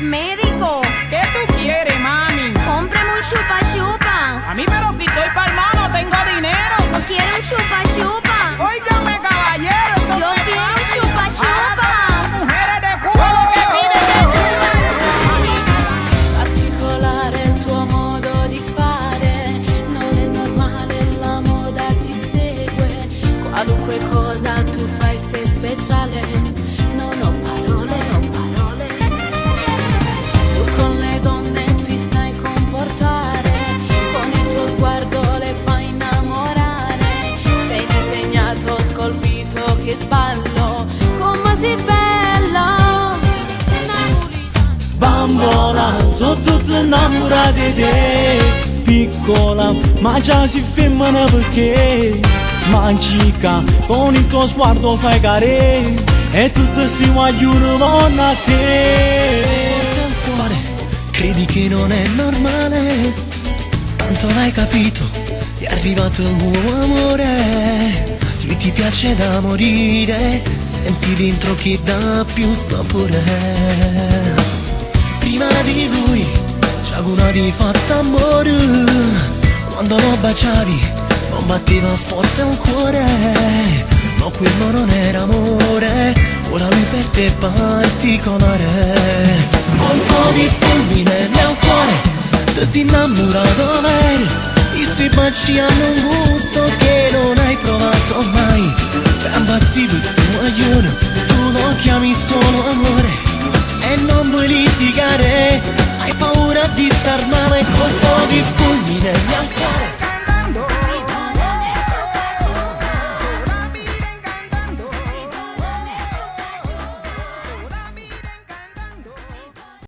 Médico, ¿Qué tú quieres, mami? cómprame un chupa chupa. A mí, pero si estoy palmado, no tengo dinero. ¿No quiere un chupa chupa? Óigame, caballero, esto Yo no es quiero un fácil. chupa chupa. Las mujeres de Cuba lo que piden Particolare il tuo modo di fare, non è normale, la moda ti segue. Qualunque cosa tu fai sei speciale, non ho parole, Tu con le donne ti sai comportare, con il tuo sguardo le fai innamorare. Sei disegnato, scolpito, che sballo, come sei bello. Bambola, sono tutte innamorate di te. Piccola, ma già si femmina perché magica, con il tuo sguardo fai care e tutti sti guaglioni vanno a te. Porta il cuore, credi che non è normale, tanto l'hai capito, è arrivato il nuovo amore. Lui ti piace da morire, senti dentro che dà più sapore. Prima di lui, già di fatto amore, quando lo baciavi non batteva forte un cuore, ma quello non era amore, ora lui per te è particolare. Colpo di fulmine nel cuore, ti sei innamorato vero, i suoi baci hanno un gusto che non hai provato mai. Rambazzi questo maglione, tu lo chiami solo amore e non vuoi litigare, hai paura di star male. Colpo di fulmine